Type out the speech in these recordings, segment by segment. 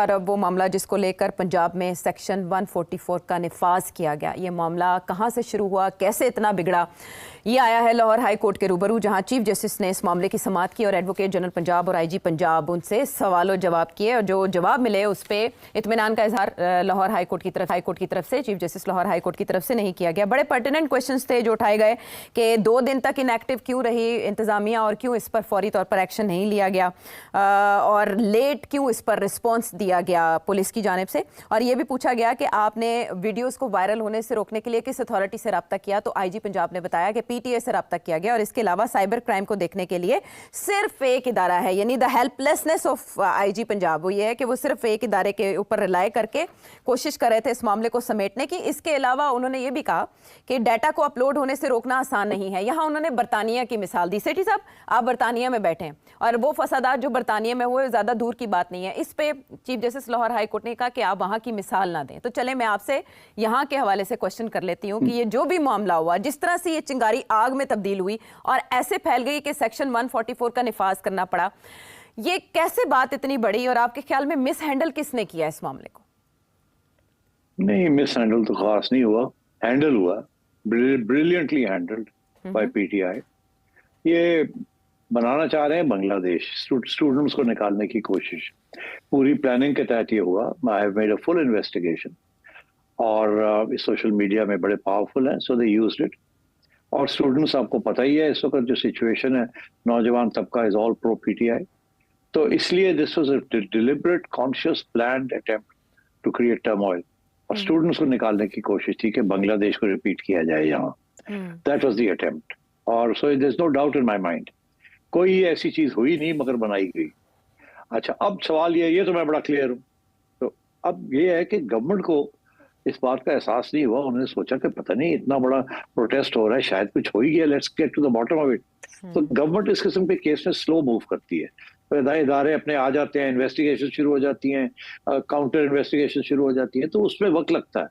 और अब वो मामला जिसको लेकर पंजाब में सेक्शन 144 का निफाज किया गया, ये मामला कहां से शुरू हुआ, कैसे इतना बिगड़ा, ये आया है लाहौर हाई कोर्ट के रूबरू, जहां चीफ जस्टिस ने इस मामले की समाअत की और एडवोकेट जनरल पंजाब और आईजी पंजाब उनसे सवालों जवाब किए और जो जवाब मिले उस पर इत्मीनान का इजहार लाहौर हाई कोर्ट की तरफ से chief justice Lahore high court की तरफ से नहीं किया गया। बड़े पर्टिनेंट क्वेश्चंस थे जो उठाए गए कि 2 दिन तक इनएक्टिव क्यों रही इंतजामिया और क्यों इस पर फौरी तौर पर एक्शन नहीं लिया गया और लेट क्यों इस पर रिस्पॉन्स दिया गया पुलिस की जानिब से, और ये भी पूछा गया कि आपने वीडियोस को वायरल होने से रोकने के लिए किस अथॉरिटी से रब्ता किया। तो आईजी पंजाब ने बताया कि पीटीए से रब्ता किया गया और इसके अलावा साइबर क्राइम को देखने के लिए सिर्फ एक इदारा है, यानी the helplessness of IG Punjab वो ये है कि वो सिर्फ एक इदारे के ऊपर रिलाय करके कोशिश कर रहे थे इस मामले को समेटने की। इसके अलावा उन्होंने ये भी कहा कि डाटा को अपलोड होने से रोकना आसान नहीं है। यहाँ उन्होंने बरतानिया की मिसाल दी। सेठी साहब, आप बरतानिया में बैठे हैं और वो फसादात जो बरतानिया में हुए ज़्यादा दूर की बात नहीं है। इस पे chief justice Lahore high court ने कहा कि आप वहाँ की मिसाल ना दें। तो चले मैं आपसे यहाँ के हवाले से क्वेश्चन कर लेती हूँ कि ये जो भी मामला हुआ, जिस तरह से ये चिंगारी आग में तब्दील हुई और ऐसे फैल गई कि सेक्शन 144 का निफाज करना पड़ा, ये कैसे बात इतनी बड़ी और आपके ख्याल में मिस हैंडल किसने किया इस मामले को? नहीं, मिस हैंडल तो खास नहीं हुआ, हैंडल हुआ, ब्रिलियंटली हैंडल्ड बाय पीटीआई। ये बनाना चाह रहे हैं बांग्लादेश, स्टूडेंट्स को निकालने की कोशिश, पूरी प्लानिंग के तहत ये हुआ। I have made a full investigation और सोशल मीडिया में बड़े पावरफुल हैं, सो दे यूज्ड इट। और स्टूडेंट्स, आपको पता ही है इस वक्त जो सिचुएशन है, नौजवान तबका इज ऑल प्रो पीटीआई, तो इसलिए this was a deliberate conscious planned attempt to create turmoil और स्टूडेंट्स को निकालने की कोशिश थी कि बांग्लादेश को रिपीट किया जाए यहाँ। दैट वाज द अटेम्प्ट और so there is no doubt in my mind, कोई ऐसी चीज हुई नहीं मगर बनाई गई। अच्छा, अब सवाल ये तो मैं बड़ा क्लियर हूँ। तो अब ये है कि गवर्नमेंट को इस बात का एहसास नहीं हुआ, उन्होंने सोचा कि पता नहीं इतना बड़ा प्रोटेस्ट हो रहा है, शायद कुछ हो ही गया, let's get to the bottom of it. तो गवर्नमेंट इस किस्म के केस में स्लो मूव करती है, तो इदारे अपने आ जाते हैं, इन्वेस्टिगेशन शुरू हो जाती हैं, काउंटर इन्वेस्टिगेशन शुरू हो जाती है, तो उसमें वक्त लगता है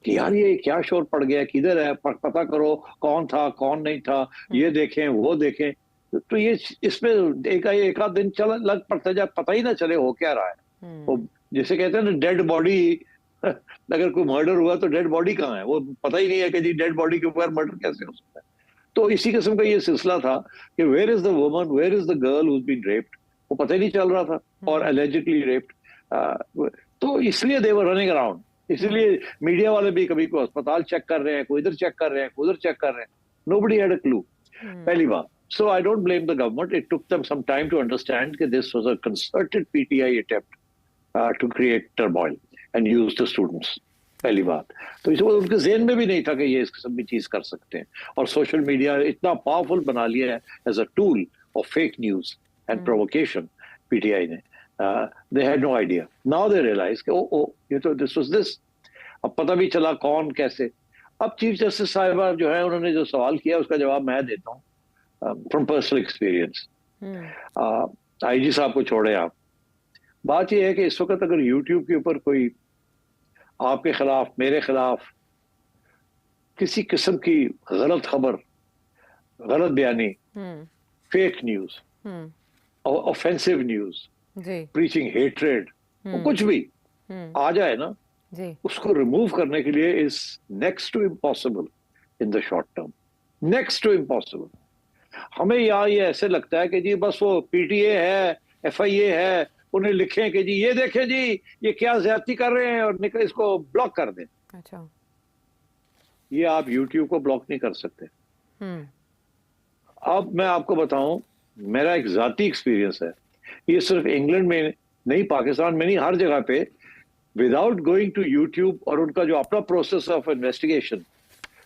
कि यार ये क्या शोर पड़ गया, किधर है, पता करो कौन था कौन नहीं था, ये देखें वो देखें। तो ये इसमें एक आध दिन लग पड़ता है, पता ही ना चले हो क्या रहा है। तो जैसे कहते हैं ना, डेड बॉडी, अगर कोई मर्डर हुआ तो डेड बॉडी कहाँ है, वो पता ही नहीं है कि जी डेड बॉडी के ऊपर मर्डर कैसे हो सकता है। तो इसी किस्म का ये सिलसिला था कि where is the woman, where is the girl who has been raped, वो पता ही नहीं चल रहा था, और एलिजिडली रेप्ड। तो इसलिए दे वर रनिंग अराउंड, इसलिए मीडिया वाले भी कभी कोई अस्पताल चेक कर रहे हैं, कोई इधर चेक कर रहे हैं, कोई उधर चेक कर रहे हैं, नोबडी हैड अ क्लू। पहली बात, so I don't blame the government. It took them some time to understand that this was a concerted PTI attempt to create turmoil and use the students. पहली बात तो इस उनके ज़हन में भी नहीं था कि ये इस किस्म की चीज कर सकते हैं, और सोशल मीडिया इतना पावरफुल बना लिया है as a tool of fake news and provocation PTI ने। They had no idea, now they realize कि ओ ये तो दिस वाज दिस। अब पता भी चला कौन कैसे। अब चीफ जस्टिस साहिबा जो है, उन्होंने जो सवाल किया उसका जवाब मैं देता हूँ फ्रॉम पर्सनल एक्सपीरियंस। आईजी साहब को छोड़े आप, बात यह है कि इस वक्त अगर यूट्यूब के ऊपर कोई आपके खिलाफ, मेरे खिलाफ किसी किस्म की गलत खबर, गलत बयानी, fake news, offensive news, preaching hatred, कुछ भी आ जाए ना, उसको रिमूव करने के लिए is next to impossible in the short term, next to impossible. हमें यहाँ ये ऐसे लगता है कि जी बस वो पीटीए है, एफआईए है, उन्हें लिखें कि जी ये देखें जी ये क्या ज्यादती कर रहे हैं और इसको ब्लॉक कर दें। अच्छा, ये आप यूट्यूब को ब्लॉक नहीं कर सकते। अब मैं आपको बताऊं, मेरा एक जाती एक्सपीरियंस है, ये सिर्फ इंग्लैंड में नहीं, पाकिस्तान में नहीं, हर जगह पे विदाउट गोइंग टू यूट्यूब और उनका जो अपना process of investigation,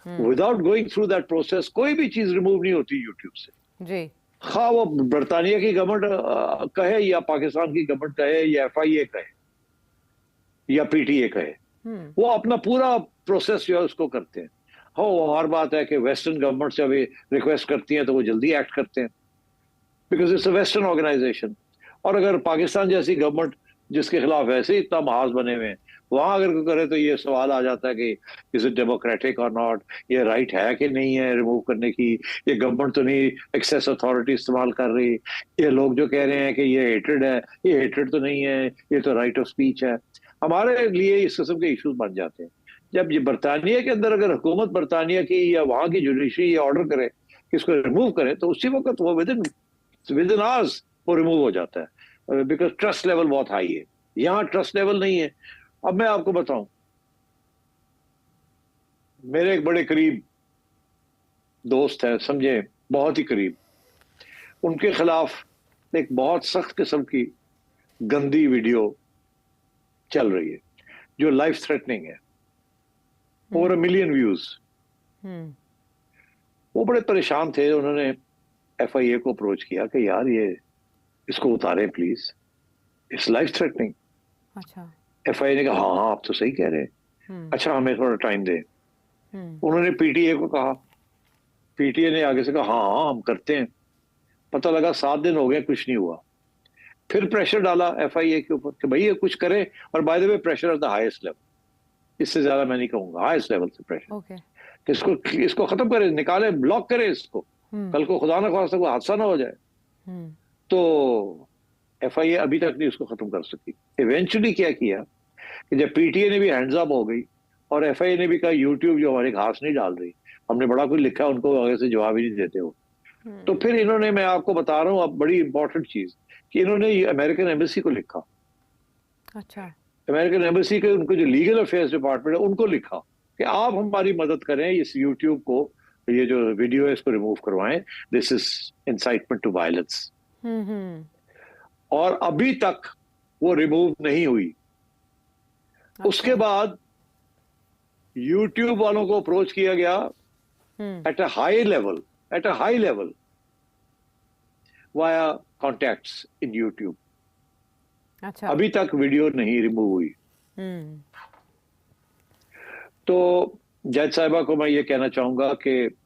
without going through that process कोई भी चीज रिमूव नहीं होती यूट्यूब से जी। हाँ, वो बरतानिया की गवर्नमेंट कहे या पाकिस्तान की गवर्नमेंट कहे या एफआईए कहे या पीटीए कहे, वो अपना पूरा प्रोसेस जो है उसको करते हैं। हाँ, वो हर बात है कि वेस्टर्न गवर्नमेंट से अभी रिक्वेस्ट करती हैं तो वो जल्दी एक्ट करते हैं because it's a western organization. और अगर पाकिस्तान जैसी गवर्नमेंट जिसके खिलाफ वैसे ही इतना महाज बने हुए हैं, वहां अगर कोई करे तो ये सवाल आ जाता है कि इज इट डेमोक्रेटिक और नॉट, ये राइट है कि नहीं है रिमूव करने की, ये गवर्नमेंट तो नहीं एक्सेस अथॉरिटी इस्तेमाल कर रही, ये लोग जो कह रहे हैं कि ये हेटेड है, ये हेटेड तो नहीं है, ये तो राइट ऑफ स्पीच है। हमारे लिए इस किस्म के इश्यूज बन जाते हैं। जब ये बरतानिया के अंदर अगर हुकूमत बरतानिया की या वहां की जुडिशरी ये ऑर्डर करे कि इसको रिमूव करे, तो उसी वक्त वो विद इन आवर्स वो रिमूव हो जाता है, बिकॉज ट्रस्ट लेवल बहुत हाई है। यहाँ ट्रस्ट लेवल नहीं है। अब मैं आपको बताऊं, मेरे एक बड़े करीब दोस्त हैं, समझे, बहुत ही करीब, उनके खिलाफ एक बहुत सख्त किस्म की गंदी वीडियो चल रही है जो लाइफ थ्रेटनिंग है, ओवर 1 मिलियन व्यूज। वो बड़े परेशान थे, उन्होंने एफआईए को अप्रोच किया कि यार ये इसको उतारें प्लीज, इट्स लाइफ थ्रेटनिंग। अच्छा। एफआईए ने कहा हाँ आप तो सही कह रहे हैं, अच्छा हमें थोड़ा टाइम दे। उन्होंने पीटीए को कहा, पीटीए ने आगे से कहा हाँ हाँ हम करते हैं। पता लगा 7 दिन हो गए, कुछ नहीं हुआ। फिर प्रेशर डाला एफआईए के ऊपर कि भाई ये कुछ करे, और by the way pressure at the highest level, इससे ज्यादा मैं नहीं कहूंगा, हाईएस्ट लेवल से प्रेशर कि इसको खत्म करे, निकाले, ब्लॉक करे इसको, कल को खुदा ना खास्ता कोई हादसा ना हो जाए। तो एफआईए अभी तक नहीं उसको खत्म कर सकी। इवेंचुअली क्या किया कि जब पीटीए ने भी हैंड्स अप हो गई और एफआईए ने भी कहा यूट्यूब जो हमारी घास नहीं डाल रही, हमने बड़ा कुछ लिखा, उनको आगे से जवाब ही नहीं देते हो, तो फिर इन्होंने, मैं आपको बता रहा हूँ अब बड़ी इंपॉर्टेंट चीज, कि इन्होंने अमेरिकन एम्बेसी को लिखा। अच्छा। अमेरिकन एम्बेसी के उनको जो लीगल अफेयर्स डिपार्टमेंट है उनको लिखा कि आप हमारी मदद करें, इस यूट्यूब को, ये जो वीडियो है इसको रिमूव करवाएं, this is incitement to violence. और अभी तक वो रिमूव नहीं हुई। अच्छा। उसके बाद यूट्यूब वालों को अप्रोच किया गया at a high level via contacts in YouTube. अच्छा। अभी तक वीडियो नहीं रिमूव हुई। तो जज साहिबा को मैं ये कहना चाहूंगा कि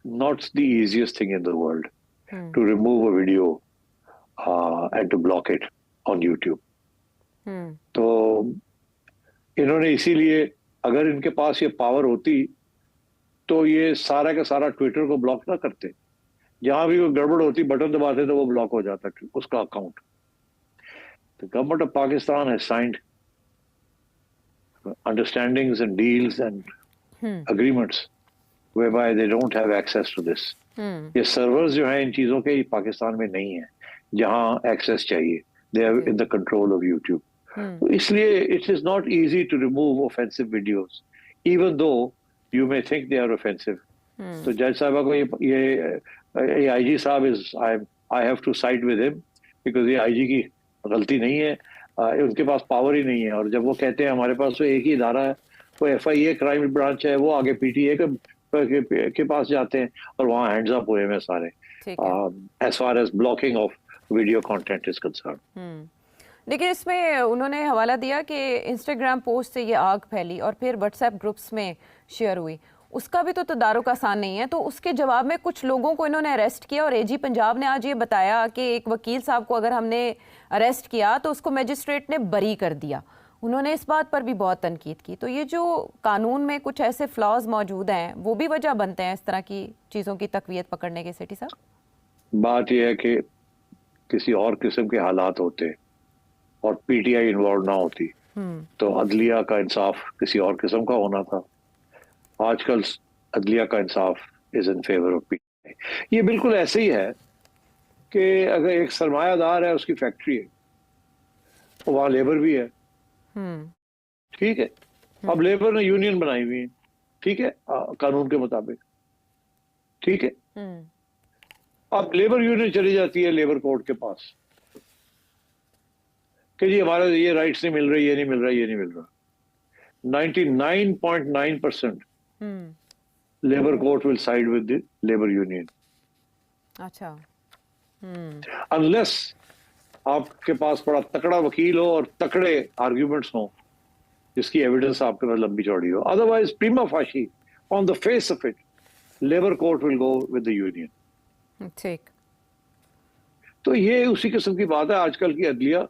not the easiest thing in the world to remove a video and to block it on YouTube. तो इन्होंने इसीलिए, अगर इनके पास ये पावर होती तो ये सारा का सारा ट्विटर को ब्लॉक ना करते, जहां भी वो गड़बड़ होती बटन दबाते तो वो ब्लॉक हो जाता उसका account. The government of Pakistan has signed understandings and deals and agreements whereby they don't have access to this. ये सर्वर्स जो हैं इन चीजों के पाकिस्तान में नहीं है जहां एक्सेस चाहिए, they are in the control of YouTube. तो इसलिए it is not easy to remove offensive videos, even though you may think they are offensive. तो जज साहबा को ये आईजी साहब is, I have to side with him because ये IG की गलती नहीं है, उनके पास पावर ही नहीं है। और जब वो कहते हैं हमारे पास तो एक ही इदारा है, वो एफआईए क्राइम ब्रांच है, वो आगे पीटीए के पास जाते हैं और वहाँ हैंड्स अप हुए हैं सारे, as far as blocking of video content is concern. देखिए, इसमें उन्होंने हवाला दिया कि इंस्टाग्राम पोस्ट से ये आग फैली और फिर व्हाट्सएप ग्रुप्स में शेयर हुई, उसका भी तो तदारुक आसान नहीं है। तो उसके जवाब में कुछ लोगों को इन्होंने अरेस्ट किया और एजी पंजाब ने आज ये बताया कि एक वकील साहब को अगर हमने अरेस्ट किया तो उसको मजिस्ट्रेट ने बरी कर दिया। उन्होंने इस बात पर भी बहुत तनकीद की। तो ये जो कानून में कुछ ऐसे फ्लॉज मौजूद हैं, वो भी वजह बनते हैं इस तरह की चीज़ों की तकवीयत पकड़ने के। सेठी साहब, बात यह है कि किसी और किस्म के हालात होते और पीटीआई इन्वॉल्व ना होती तो अदलिया का इंसाफ किसी और किस्म का होना था। आजकल अदलिया का इंसाफ is in favour of PTI. ये बिल्कुल ऐसे ही है कि अगर एक सरमायादार है, उसकी फैक्ट्री है, तो वहां लेबर भी है, ठीक है। अब लेबर ने यूनियन बनाई हुई है, ठीक है, कानून के मुताबिक, ठीक है। अब लेबर यूनियन चली जाती है लेबर कोर्ट के पास कि जी हमारा ये राइट्स नहीं मिल रही, ये नहीं मिल रहा, ये नहीं मिल रहा। 99.9% labour court will side with the labour union. अच्छा। अनलेस आपके पास बड़ा तकड़ा वकील हो और तकड़े आर्ग्यूमेंट्स हो जिसकी एविडेंस आपके पास लंबी चौड़ी हो, अदरवाइज प्रीमा फाशी on the face of it labour court will go with the union. ठीक। तो ये उसी किस्म की बात है। आजकल की अदलिया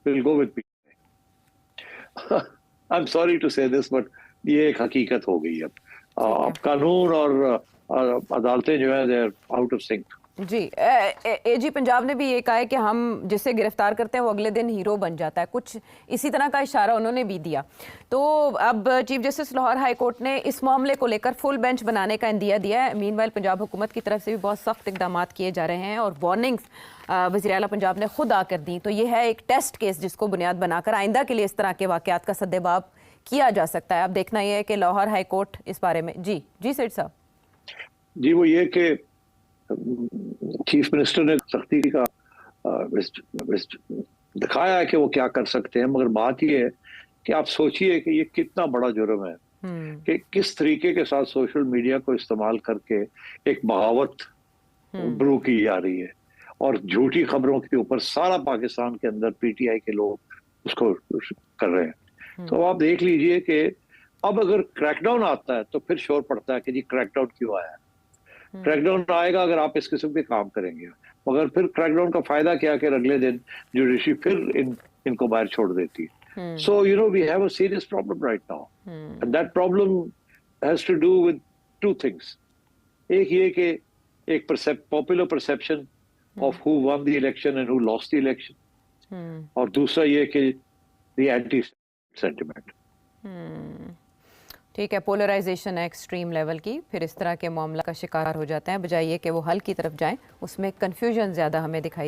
will go with PTI. I am sorry to say this, but ये एक हकीकत हो गई अब कानून और अदालतें जो है, they are out of sync. जी, एजी पंजाब ने भी ये कहा है कि हम जिसे गिरफ्तार करते हैं वो अगले दिन हीरो बन जाता है, कुछ इसी तरह का इशारा उन्होंने भी दिया। तो अब chief justice Lahore high court ने इस मामले को लेकर फुल बेंच बनाने का इंदिया दिया है। मीनवाइल पंजाब हुकूमत की तरफ से भी बहुत सख्त इकदाम किए जा रहे हैं और वार्निंग्स वज़ीर आला पंजाब ने खुद आकर दी। तो ये है एक टेस्ट केस जिसको बुनियाद बनाकर आइंदा के लिए इस तरह के वाक़यात का सद्देबाब किया जा सकता है। अब देखना यह है कि लाहौर हाई कोर्ट इस बारे में। जी सेठ साहब। जी, वो ये कि चीफ मिनिस्टर ने सख्ती का दिखाया है कि वो क्या कर सकते हैं, मगर बात ये है कि आप सोचिए कि ये कितना बड़ा जुर्म है कि किस तरीके के साथ सोशल मीडिया को इस्तेमाल करके एक बगावत ब्रू की जा रही है और झूठी खबरों के ऊपर सारा पाकिस्तान के अंदर पीटीआई के लोग उसको कर रहे हैं। तो आप देख लीजिए कि अब अगर क्रैकडाउन आता है तो फिर शोर पड़ता है कि जी क्रैकडाउन क्यों आया। क्रैकडाउन आएगा अगर आप इस किस्म के काम करेंगे, मगर फिर क्रैकडाउन का फायदा क्या कि अगले दिन जुडिशरी फिर इनको बाहर छोड़ देती है। So you know we have a serious problem right now, and that problem has to do with two things. एक ये कि एक popular perception of who won the election and who lost the election, और दूसरा ये कि the anti sentiment. ठीक है, पोलराइजेशन है एक्सट्रीम लेवल की, फिर इस तरह के मामला का शिकार हो जाते हैं, बजाय ये कि वो हल की तरफ जाएं, उसमें कन्फ्यूजन ज़्यादा हमें दिखाई